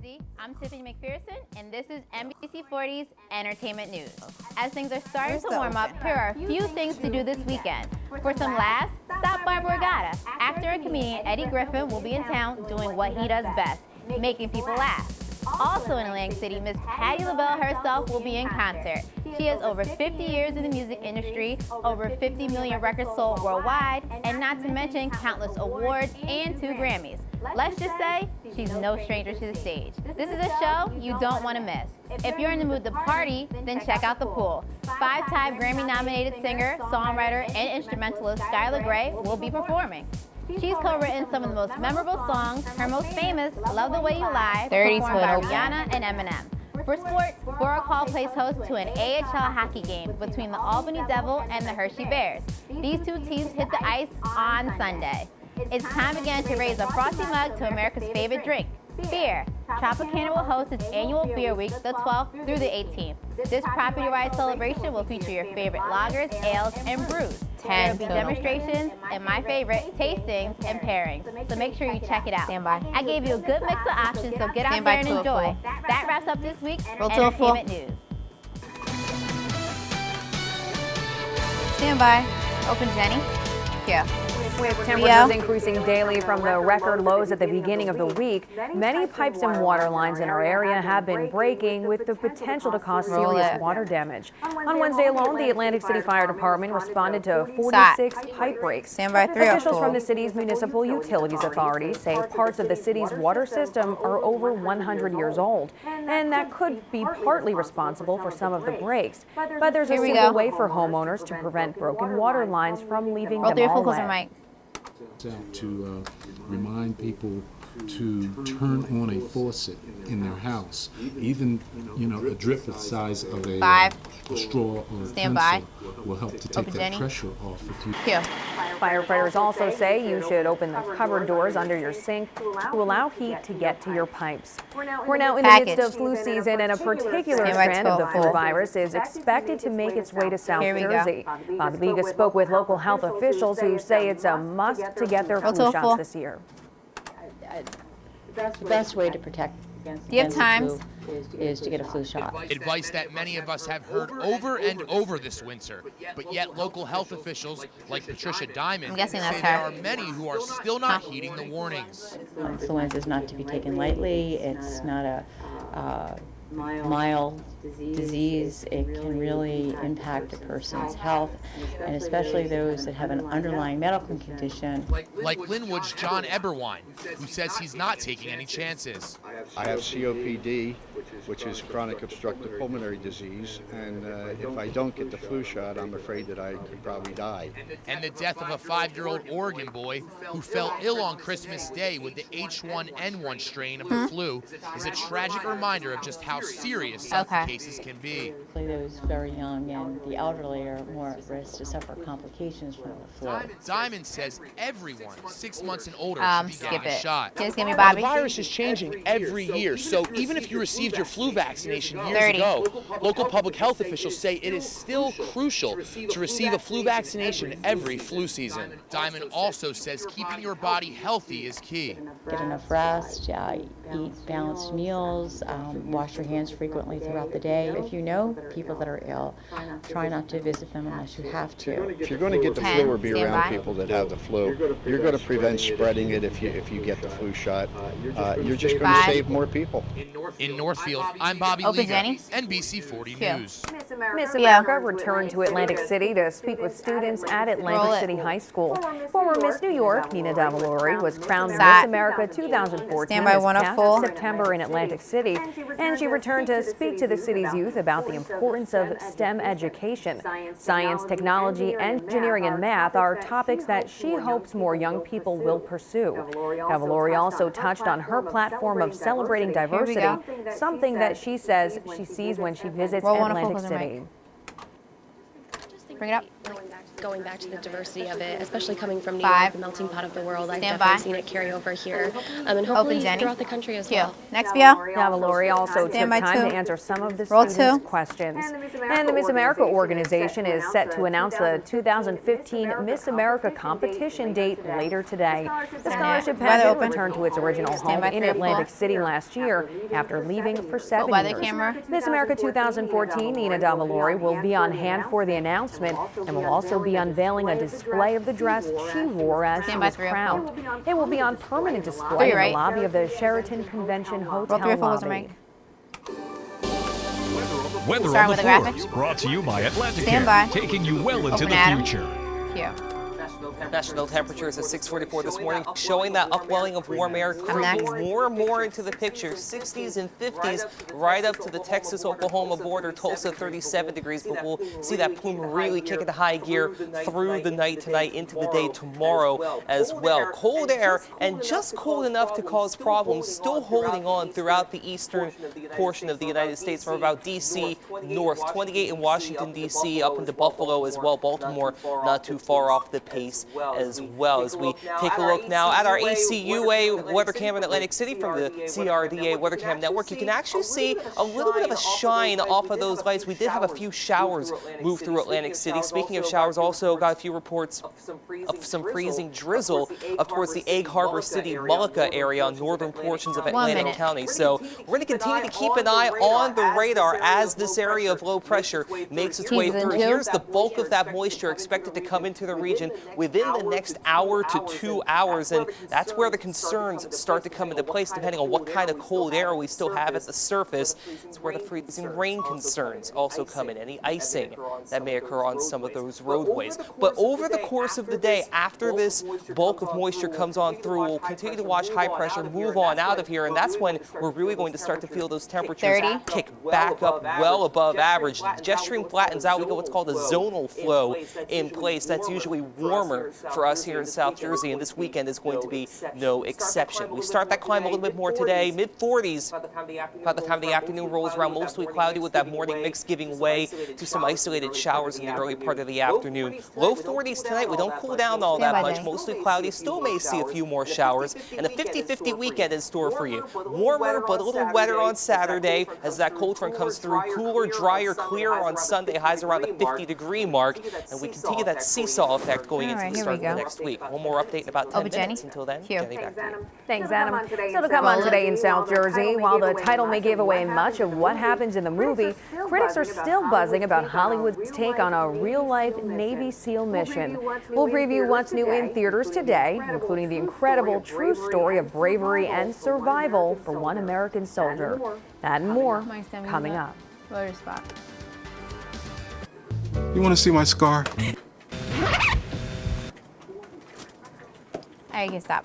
Easy. I'm Tiffany Mcpherson, and this is NBC 40's Entertainment News. As things are starting to warm up, here are a few things to do this weekend. For some laughs, stop by Borgata. Actor and comedian Eddie Griffin will be in town doing what he does best, making people laugh. Also in Atlantic City, Miss Patti LaBelle herself will be in concert. She has over 50 years in the music industry, over 50 million records sold worldwide, and not to mention countless awards and 2 Grammys. Let's just say she's no stranger to the stage. This is a show you don't want to miss. If you're in the mood to party, then check out The Pool. 5-time Grammy-nominated singer, songwriter, and instrumentalist Skylar Grey will be performing. She's co-written some of the most memorable songs. Her most famous, Love the Way You Lie, performed by Rihanna and Eminem. For sports, Borough Hall plays host to an AHL hockey game between the Albany Devil and the Hershey Bears. These 2 teams hit the ice on Sunday. It's time again to raise a frosty mug to America's favorite drink, beer. Tropicana will host its annual Beer Week the 12th through the 18th. This property rights celebration will feature your favorite lagers, ales, and brews. There will be demonstrations and my favorite, tastings and pairings. So make sure you check it out. Stand by. I gave you a good mix of options, so get out there and enjoy. That wraps up this week's Entertainment News. Stand by. Open Jenny. Yeah. With temperatures increasing daily from the record lows at the beginning of the week, many pipes and water lines in our area have been breaking with the potential to cause serious water damage. On Wednesday alone, the Atlantic City Fire Department responded to 46 pipe breaks. Stand by. Officials from the city's Municipal Utilities Authority say parts of the city's water system are over 100 years old, and that could be partly responsible for some of the breaks. But there's a simple way for homeowners to prevent broken water lines from leaving them all wet. To remind people to turn on a faucet in their house, even a drip the size of a straw or a pencil will help to take that pressure off. Firefighters also say you should open the cupboard doors under your sink to allow heat to get to your pipes. We're now in the midst of flu season, and a particular strand of the flu virus is expected to make its way to South Jersey. Bobby Liga spoke with local health officials who say it's a must to get their flu shots this year. The best way to protect against the flu is to get a flu shot. Advice that many of us have heard over and over this winter, but yet local health officials like Patricia Diamond say there are many who are still not heeding the warnings. Influenza is not to be taken lightly. It's not a mild disease. It can really impact a person's health, and especially those that have an underlying medical condition. Like Linwood's John Eberwine, who says he's not taking any chances. I have COPD, which is chronic obstructive pulmonary disease, and if I don't get the flu shot, I'm afraid that I could probably die. And the death of a 5-year-old Oregon boy who fell ill on Christmas Day with the H1N1 strain of the flu is a tragic reminder of just how serious some cases can be. Those very young and the elderly are more at risk to suffer complications from the flu. Diamond says everyone 6 months and older should be getting a shot. Just give me Bobby. The virus is changing every year, so even if you received your flu vaccination years ago, local public health officials say it is still crucial to receive a flu vaccination every flu season. Diamond also says keeping your body healthy is key. Get enough rest, eat balanced meals, wash your hands frequently throughout the day. If you know people that are ill, try not to visit them unless you have to. If you're going to get the flu or be around people that have the flu, you're going to prevent spreading it if you get the flu shot. You're just going to save more people. In Northfield, I'm Bobby Liga, NBC 40 News. Miss America returned to Atlantic City to speak with students at Atlantic City High School. Former Miss New York, Nina Davalori, was crowned Miss America 2014 this past September in Atlantic City, and she returned to speak to the city's youth about the importance of STEM education. Science, technology, engineering, and math are topics that she hopes more young people will pursue. Davalori also touched on her platform of celebrating diversity, something that she says she sees when she visits Atlantic City. Bring it up. going back to the diversity of it, especially coming from New York, the melting pot of the world. I've definitely seen it carry over here, and hopefully throughout the country as well. Next VO. Davalori also took time to answer some of the students' questions. And the Miss America organization is set to announce the 2015 Miss America competition date later today. The scholarship pageant returned to its original home in Atlantic City last year after leaving for 7 years. Miss America 2014, Nina Davalori, will be on hand for the announcement and will also be unveiling a display of the dress she wore as she was crowned. It will be on permanent display in the lobby of the Sheraton Convention Hotel lobby. Weather on the 4th, brought to you by Atlanticare, taking you well into the future. National temperatures at 6:44 this morning, showing that upwelling of warm air creeping more and more into the picture. 60s and 50s right up to the Texas-Oklahoma border. Tulsa 37 degrees, but we'll see that plume really kick into high gear through the night tonight into the day tomorrow as well. Cold air and just cold enough to cause problems, still holding on throughout the eastern portion of the United States from about D.C. north. 28 in Washington, D.C. up into Buffalo as well. Baltimore not too far off the pace as well. As we take a look now at our ACUA weather cam in Atlantic City from the CRDA Weather Cam Network, you can actually see a little bit of a shine off of those lights. We did have a few showers move through Atlantic City. Speaking of showers, also got a few reports of some freezing drizzle up towards the Egg Harbor City, Mullica area on northern portions of Atlantic County. So we're going to continue to keep an eye on the radar as this area of low pressure makes its way through. Here's the bulk of that moisture expected to come into the region within the next hour to 2 hours, and that's where the concerns start to come into place depending on what kind of cold air we still have at the surface. It's where the freezing rain concerns also come in, any icing that may occur on some of those roadways. But over the course of the day, after this bulk of moisture comes on through, we'll continue to watch high pressure move on out of here, and that's when we're really going to start to feel those temperatures kick back up well above average. The jet stream flattens out. We get what's called a zonal flow in place. That's usually warmer for us here in South Jersey, and this weekend is going to be no exception. We start that climb a little bit more today, mid-40s by the time the afternoon rolls around, mostly cloudy with that morning mix giving way to some isolated showers in the early part of the afternoon. Low 40s tonight. We don't cool down all that much, mostly cloudy. Still may see a few more showers, and a 50-50 weekend in store for you. Warmer but a little wetter on Saturday as that cold front comes through. Cooler, drier, clearer on Sunday. Highs around the 50-degree mark, and we continue that seesaw effect going into the start of the next week. One more update in about 10 minutes. Until then, Jenny, back to you. Thanks, Adam. Still to come on today in South Jersey. While the title may give away much of what happens in the movie, critics are still buzzing about Hollywood's take on a real-life Navy SEAL mission. We'll preview what's new in theaters today, including the incredible true story of bravery and survival for one American soldier. That and more coming up. You want to see my scar? I can stop.